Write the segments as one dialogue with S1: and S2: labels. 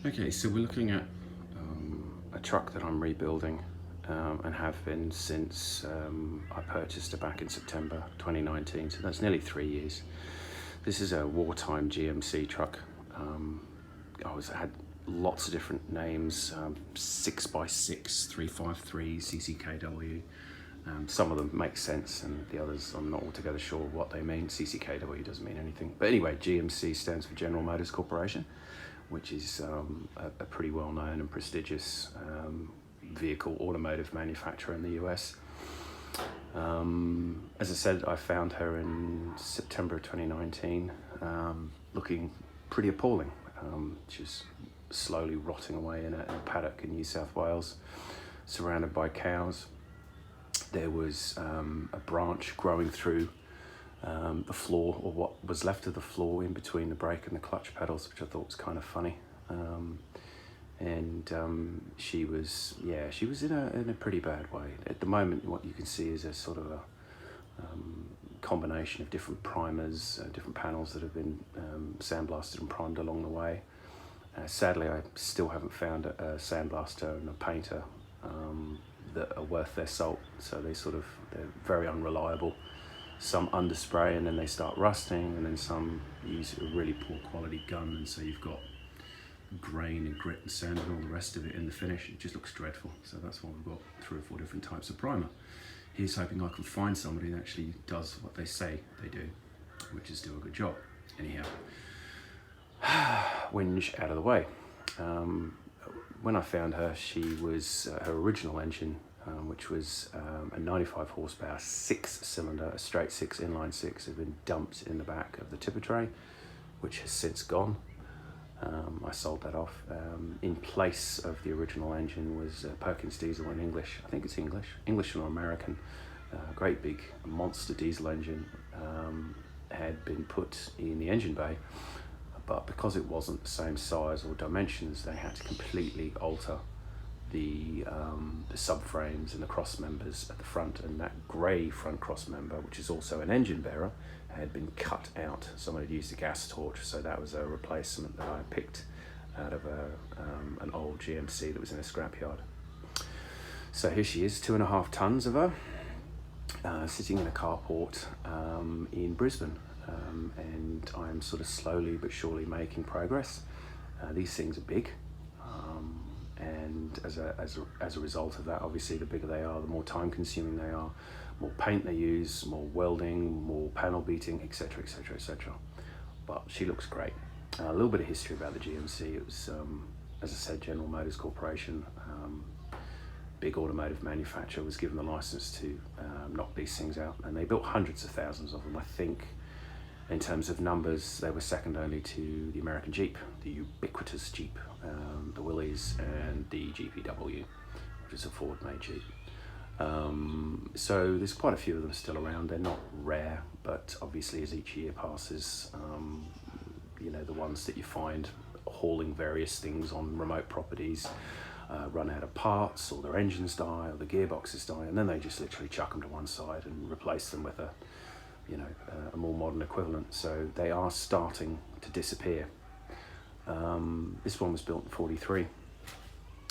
S1: Okay, so we're looking at a truck that I'm rebuilding and have been since I purchased it back in September 2019, so that's nearly 3 years. This is a wartime GMC truck. Had lots of different names, 6x6, 353, CCKW. Some of them make sense and the others I'm not altogether sure what they mean. CCKW doesn't mean anything. But anyway, GMC stands for General Motors Corporation, which is a pretty well-known and prestigious vehicle automotive manufacturer in the US. As I said, I found her in September of 2019, looking pretty appalling. She was slowly rotting away in a paddock in New South Wales, surrounded by cows. There was a branch growing through the floor, or what was left of the floor, in between the brake and the clutch pedals, which I thought was kind of funny. She was in a pretty bad way. At the moment, what you can see is a sort of a combination of different primers, different panels that have been sandblasted and primed along the way. Sadly, I still haven't found a sandblaster and a painter that are worth their salt. So they're very unreliable. Some underspray and then they start rusting, and then some use a really poor quality gun, and so you've got grain and grit and sand and all the rest of it in the finish. It just looks dreadful. So that's why we've got 3 or 4 different types of primer. Here's hoping I can find somebody that actually does what they say they do, which is do a good job. Anyhow, whinge out of the way. When I found her, she was her original engine, which was a 95 horsepower 6-cylinder, a straight 6 inline 6, had been dumped in the back of the tipper tray, which has since gone. I sold that off. In place of the original engine was Perkins diesel in English. I think it's English or American. Great big monster diesel engine had been put in the engine bay, but because it wasn't the same size or dimensions, they had to completely alter the subframes and the cross members at the front, and that grey front cross member, which is also an engine bearer, had been cut out. Someone had used a gas torch, so that was a replacement that I picked out of an old GMC that was in a scrapyard. So here she is, 2.5 tons of her, sitting in a carport in Brisbane, and I'm sort of slowly but surely making progress. These things are big. And as a result of that, obviously the bigger they are, the more time consuming they are, more paint they use, more welding, more panel beating, etc, etc, etc. But she looks great. A little bit of history about the GMC. It was, as I said, General Motors Corporation, big automotive manufacturer, was given the license to knock these things out, and they built hundreds of thousands of them. I think in terms of numbers, they were second only to the American Jeep, the ubiquitous Jeep, the Willys, and the GPW, which is a Ford-made Jeep. So there's quite a few of them still around. They're not rare, but obviously as each year passes, the ones that you find hauling various things on remote properties run out of parts, or their engines die, or the gearboxes die, and then they just literally chuck them to one side and replace them with a more modern equivalent. So they are starting to disappear. This one was built in 43,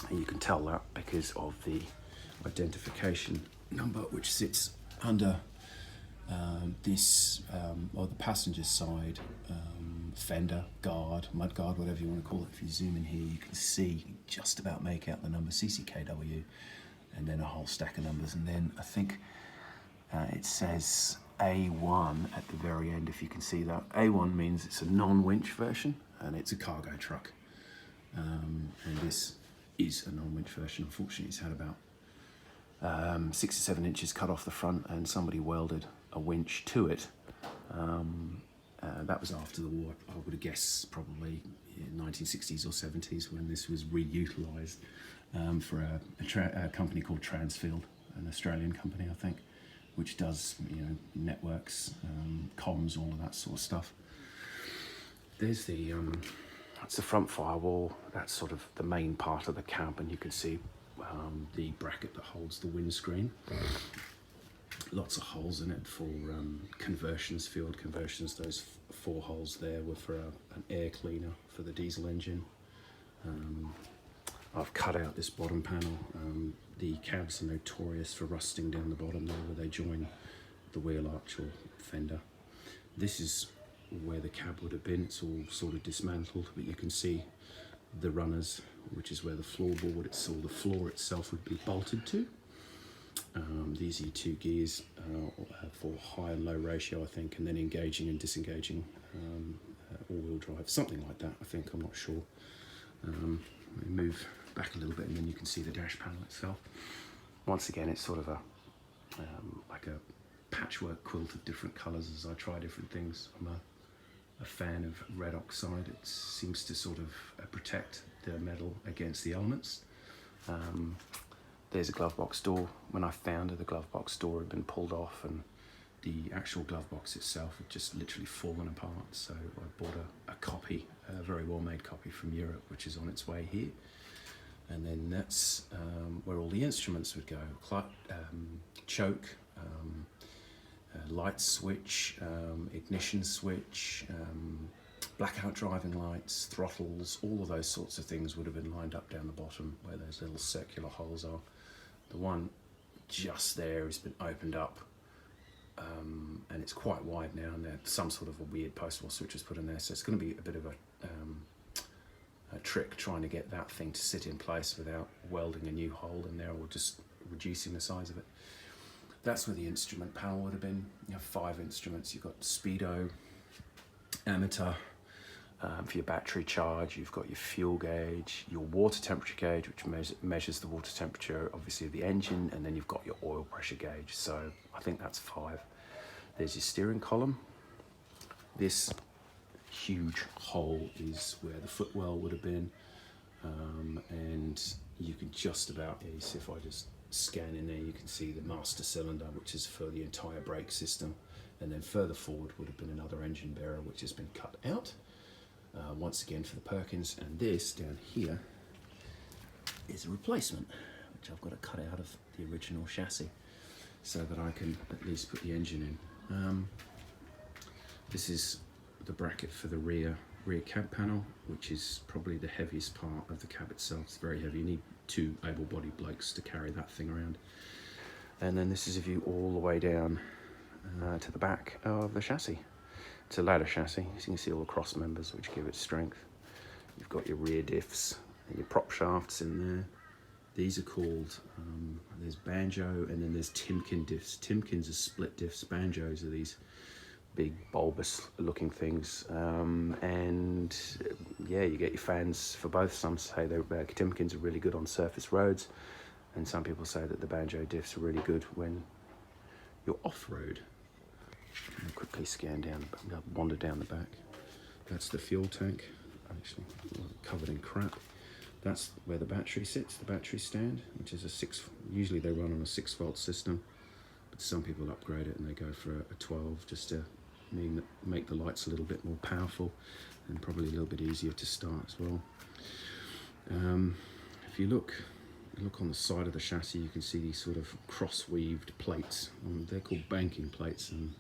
S1: and you can tell that because of the identification number, which sits under the passenger side fender, guard, mud guard, whatever you want to call it. If you zoom in here, you can see, just about make out the number CCKW, and then a whole stack of numbers, and then I think it says A1 at the very end, if you can see that. A1 means it's a non-winch version, and it's a cargo truck. And this is a non-winch version. Unfortunately, it's had about 6 or 7 inches cut off the front, and somebody welded a winch to it. That was after the war. I would have guessed probably 1960s or 70s, when this was reutilised for a company called Transfield, an Australian company, I think, which does networks, comms, all of that sort of stuff. There's that's the front firewall. That's sort of the main part of the cab, and you can see the bracket that holds the windscreen. Lots of holes in it for conversions, field conversions. Those 4 holes there were for an air cleaner for the diesel engine. I've cut out this bottom panel. The cabs are notorious for rusting down the bottom there where they join the wheel arch or fender. This is where the cab would have been. It's all sort of dismantled, but you can see the runners, which is where the floorboard, the floor itself would be bolted to. These are your two gears for high and low ratio, I think, and then engaging and disengaging all-wheel drive, something like that, I think, I'm not sure. Let me move back a little bit and then you can see the dash panel itself. Once again, it's sort of a like a patchwork quilt of different colours as I try different things. I'm a fan of red oxide. It seems to sort of protect the metal against the elements. There's a glove box door. When I found it, the glove box door had been pulled off and the actual glove box itself had just literally fallen apart. So I bought a copy, a very well-made copy from Europe, which is on its way here. And then that's where all the instruments would go. Choke, light switch, ignition switch, blackout driving lights, throttles, all of those sorts of things would have been lined up down the bottom where those little circular holes are. The one just there has been opened up and it's quite wide now, and there's some sort of a weird post-wall switch was put in there, so it's going to be a bit of a trick trying to get that thing to sit in place without welding a new hole in there or just reducing the size of it. That's where the instrument panel would have been. You have 5 instruments. You've got speedo, ammeter, for your battery charge. You've got your fuel gauge, your water temperature gauge, which measures the water temperature, obviously, of the engine, and then you've got your oil pressure gauge. So I think that's 5. There's your steering column. This huge hole is where the footwell would have been, and you can just about, you see if I just scan in there, you can see the master cylinder, which is for the entire brake system, and then further forward would have been another engine bearer which has been cut out, once again for the Perkins. And this down here is a replacement which I've got to cut out of the original chassis so that I can at least put the engine in. This is the bracket for the rear cab panel, which is probably the heaviest part of the cab itself. It's very heavy. You need 2 able-bodied blokes to carry that thing around. And then this is a view all the way down to the back of the chassis. It's a ladder chassis, so you can see all the cross members which give it strength. You've got your rear diffs and your prop shafts in there. These are called, there's banjo and then there's Timken diffs. Timkens are split diffs, banjos are these big bulbous looking things, and yeah, you get your fans for both. Some say Timkens are really good on surface roads, and some people say that the banjo diffs are really good when you're off-road. I'll quickly scan down, wander down the back. That's the fuel tank, actually covered in crap. That's where the battery sits, the battery stand, which is usually they run on a 6-volt system, but some people upgrade it and they go for a 12 just to make the lights a little bit more powerful and probably a little bit easier to start as well. If you look on the side of the chassis, you can see these sort of cross-weaved plates. They're called banking plates, and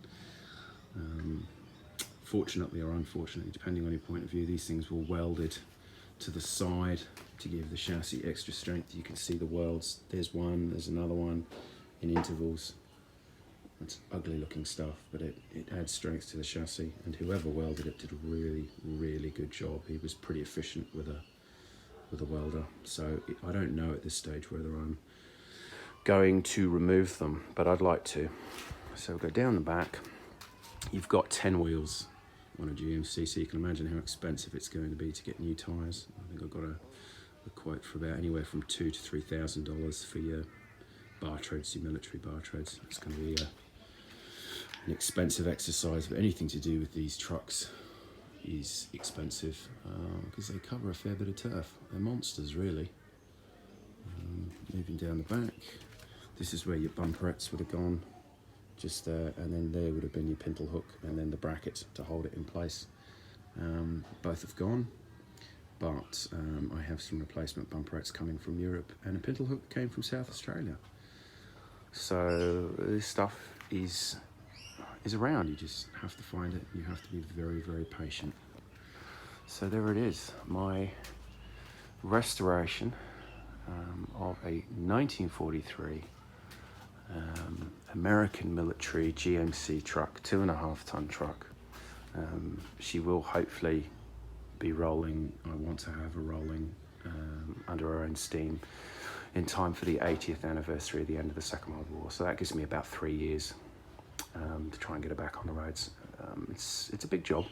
S1: fortunately or unfortunately, depending on your point of view, these things were welded to the side to give the chassis extra strength. You can see the welds. There's one, there's another one in intervals. It's ugly looking stuff, but it adds strength to the chassis, and whoever welded it did a really, really good job. He was pretty efficient with a welder. So I don't know at this stage whether I'm going to remove them, but I'd like to. So we'll go down the back. You've got 10 wheels on a GMC, so you can imagine how expensive it's going to be to get new tyres. I think I've got a quote for about anywhere from $2,000 to $3,000 for your bar treads, your military bar treads. It's going to be an expensive exercise, but anything to do with these trucks is expensive because they cover a fair bit of turf. They're monsters, really. Moving down the back, this is where your bumperettes would have gone, just there, and then there would have been your pintle hook and then the bracket to hold it in place. Both have gone, but I have some replacement bumperettes coming from Europe, and a pintle hook came from South Australia. So this stuff is around. You just have to find it. You have to be very, very patient. So there it is, my restoration of a 1943 American military GMC truck, 2.5-ton truck. She will hopefully be rolling. I want to have her rolling under her own steam in time for the 80th anniversary of the end of the Second World War. So that gives me about 3 years to try and get her back on the roads. It's a big job.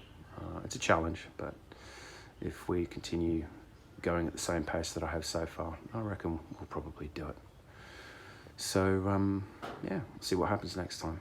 S1: It's a challenge, but if we continue going at the same pace that I have so far, I reckon we'll probably do it. So, yeah, see what happens next time.